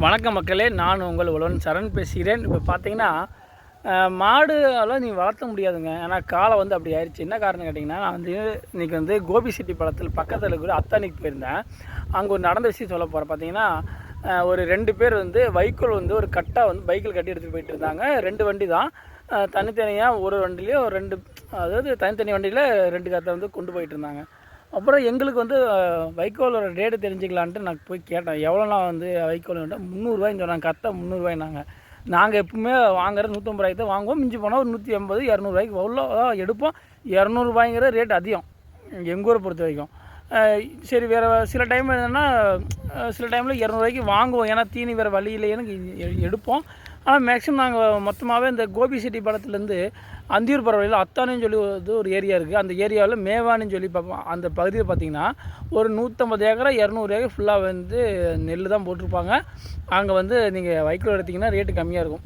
வணக்கம் மக்களே, நான் உங்கள் உழவன் சரண் பேசுகிறேன். இப்போ பார்த்தீங்கன்னா மாடு எல்லாம் நீ வளர்த்த முடியாதுங்க. ஏன்னா காலம் வந்து அப்படி ஆயிடுச்சு. என்ன காரணம் கேட்டிங்கன்னா, நான் வந்து இன்றைக்கி வந்து கோபிச்செட்டிப்பாளையத்தில் பக்கத்தில் இருக்கிற அத்தானிக்கு போயிருந்தேன். அங்கே ஒரு நடந்த விஷயம் சொல்ல போகிறேன். பார்த்தீங்கன்னா ஒரு 2 பேர் வந்து வைக்கோல் வந்து ஒரு கட்டாக வந்து பைக்கில் கட்டி எடுத்துகிட்டு போயிட்டு இருந்தாங்க. 2 வண்டி தான், தனித்தனியாக ஒரு வண்டிலேயே ஒரு 2, அதாவது தனித்தனி வண்டியில் 2 கத்தை வந்து கொண்டு போயிட்டு இருந்தாங்க. அப்புறம் எங்களுக்கு வந்து வைக்கோலோட ரேட்டு தெரிஞ்சுக்கலான்ட்டு நான் போய் கேட்டேன். எவ்வளோண்ணா வந்து வைக்கோல் வேண்டாம்? 300 சொன்னாங்க. கத்தை 300 நாங்கள் எப்பவுமே வாங்குறது 150 தான் வாங்குவோம். மிஞ்சி போனால் ஒரு 180 200 அவ்வளோ எடுப்போம். 200 ரேட் அதிகம் எங்கள் ஊரை பொறுத்த வரைக்கும். சரி, வேறு சில டைம் என்னென்னா சில டைமில் 200 வாங்குவோம். ஏன்னா தீனி வேறு வழி இல்லைன்னு எடுப்போம். ஆனால் மேக்ஸிமம் நாங்கள் மொத்தமாகவே இந்த கோபிச்செட்டிப்பாளையத்துலேருந்து அந்தியூர் போகிற வழியில் அத்தானின்னு சொல்லி ஒரு ஏரியா இருக்குது. அந்த ஏரியாவில் மேவானின்னு சொல்லி பார்ப்போம். அந்த பகுதியில் பார்த்திங்கன்னா ஒரு 150 ஏக்கரா 200 ஏக்கர் ஃபுல்லாக வந்து நெல் தான் போட்டிருப்பாங்க. அங்கே வந்து நீங்கள் வைக்கோல் எடுத்திங்கன்னா ரேட்டு கம்மியாக இருக்கும்.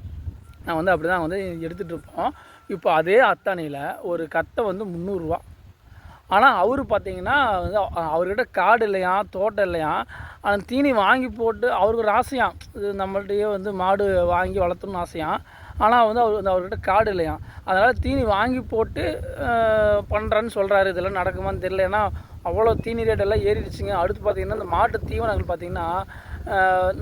நான் வந்து அப்படி தான் வந்து எடுத்துகிட்டு இருப்போம். இப்போ அதே அத்தானியில் ஒரு கத்தை வந்து 300 ரூபா. ஆனால் அவர் பார்த்திங்கன்னா வந்து அவர்கிட்ட காடு இல்லையாம், தோட்டம் இல்லையாம். அந்த தீனி வாங்கி போட்டு அவருக்கு ஒரு ஆசையாம், இது நம்மள்கிட்டயே வந்து மாடு வாங்கி வளர்த்தணும்னு ஆசையாம். ஆனால் வந்து அவர்கிட்ட காடு இல்லையாம். அதனால் தீனி வாங்கி போட்டு பண்ணுறேன்னு சொல்கிறாரு. இதெல்லாம் நடக்குமான்னு தெரியல. ஏன்னா அவ்வளோ தீனி ரேட்டெல்லாம் ஏறிடுச்சுங்க. அடுத்து பார்த்திங்கன்னா இந்த மாட்டு தீவனங்கள் பார்த்திங்கன்னா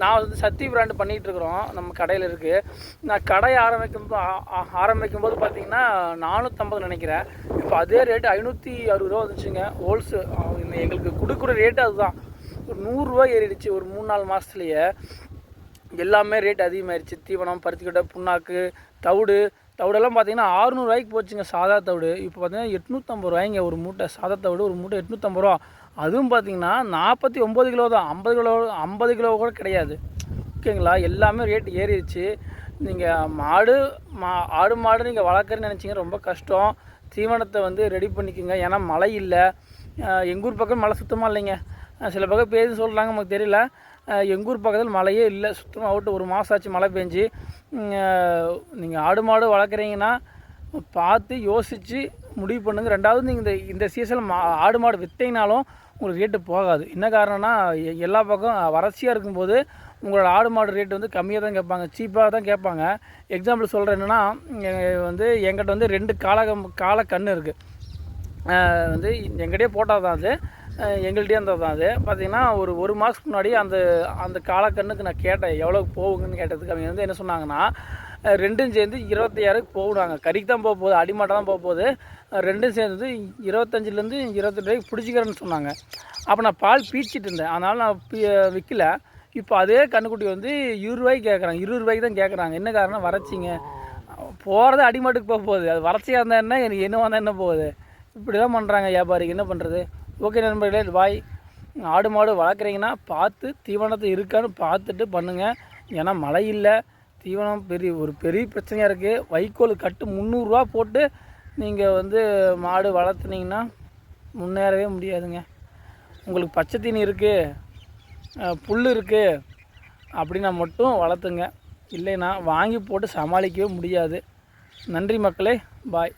நான் வந்து சக்தி பிராண்டு பண்ணிகிட்ருக்குறோம். நம்ம கடையில் இருக்குது. நான் கடை ஆரம்பிக்கும்போது பார்த்திங்கன்னா 450 நினைக்கிறேன். இப்போ அதே ரேட்டு 560 ரூபா வந்துச்சுங்க. எங்களுக்கு கொடுக்குற ரேட்டு அதுதான். ஒரு 100 ரூபா ஏறிடுச்சு ஒரு 3-4 மாதத்துலேயே. எல்லாமே ரேட் அதிகமாகிடுச்சு. தீவனம், பருத்திக்கொட்டை, புண்ணாக்கு, தவிடெல்லாம் பார்த்திங்கன்னா 600 போச்சுங்க சாதா தவிடு. இப்போ பார்த்திங்கன்னா 850 ஒரு மூட்டை. சாதா தவிடு ஒரு மூட்டை 850 ரூபா. அதுவும் பார்த்திங்கன்னா 49 கிலோ தான். 50 கிலோ கூட கிடையாது. ஓகேங்களா? எல்லாமே ரேட்டு ஏறிடுச்சு. நீங்கள் ஆடு மாடு நீங்கள் வளர்க்குறேன்னு நினச்சிங்க ரொம்ப கஷ்டம். தீவனத்தை வந்து ரெடி பண்ணிக்கோங்க. ஏன்னா மழை இல்லை. எங்கூர் பக்கம் மழை சுத்தமாக இல்லைங்க. சில பக்கம் பேர் சொல்கிறாங்க, நமக்கு தெரியல. எங்கூர் பக்கத்தில் மழையே இல்லை சுத்தமாக. அவுட்டு ஒரு மாதம் ஆச்சு மழை பெஞ்சு. நீங்கள் ஆடு மாடு வளர்க்குறீங்கன்னா பார்த்து யோசித்து முடிவு பண்ணுங்கள். ரெண்டாவது நீங்கள் இந்த சீசனில் ஆடு மாடு விற்றீங்கனாலும் உங்களுக்கு ரேட்டு போகாது. என்ன காரணம்னா எல்லா பக்கம் வறட்சியாக இருக்கும்போது உங்களோட ஆடு மாடு ரேட்டு வந்து கம்மியாக தான் கேட்பாங்க, சீப்பாக தான் கேட்பாங்க. எக்ஸாம்பிள் சொல்கிறேன் என்னென்னா, வந்து எங்கிட்ட வந்து 2 காளை இருக்குது. வந்து எங்கிட்டே போட்டால் தான் அது, எங்கள்கிட்டே இருந்தது தான் அது. பார்த்திங்கன்னா ஒரு மாதத்துக்கு முன்னாடி அந்த காளக்கண்ணுக்கு நான் கேட்டேன் எவ்வளோக்கு போகுங்கன்னு கேட்டதுக்கு அவங்க வந்து என்ன சொன்னாங்கன்னா, 2ம் சேர்ந்து 26க்கு போகுனாங்க. கறிக்கு தான் போக போகுது, அடிமாட்டை தான் போக போகுது. 2ம் சேர்ந்து 25லேருந்து 28 பிடிச்சிக்கிறேன்னு சொன்னாங்க. அப்போ நான் பால் பீச்சிட்டு இருந்தேன், அதனால் நான் விற்கல. இப்போ அதே கண்ணுக்குட்டி வந்து 20 கேட்குறாங்க. 20 தான் கேட்குறாங்க. என்ன காரணம்? வறட்சிங்க. போகிறது அடிமாட்டுக்கு போக போகுது. அது வறட்சியாக இருந்தால் என்ன, எனக்கு என்ன வந்தால் என்ன போகுது? இப்படி தான் பண்ணுறாங்க வியாபாரிக்கு. என்ன பண்ணுறது? ஓகே நண்பர்களே, பாய். ஆடு மாடு வளர்க்குறீங்கன்னா பார்த்து தீவனத்தை இருக்கான்னு பார்த்துட்டு பண்ணுங்கள். ஏன்னா மழை இல்லை, தீவனம் ஒரு பெரிய பிரச்சனையாக இருக்குது. வைக்கோல் கட்டு 300 ரூபா போட்டு நீங்கள் வந்து மாடு வளர்த்துனீங்கன்னா முன்னேறவே முடியாதுங்க. உங்களுக்கு பச்சை தீனி இருக்குது, புல் இருக்குது அப்படின்னா மட்டும் வளர்த்துங்க. இல்லைன்னா வாங்கி போட்டு சமாளிக்கவே முடியாது. நன்றி மக்களே, பாய்.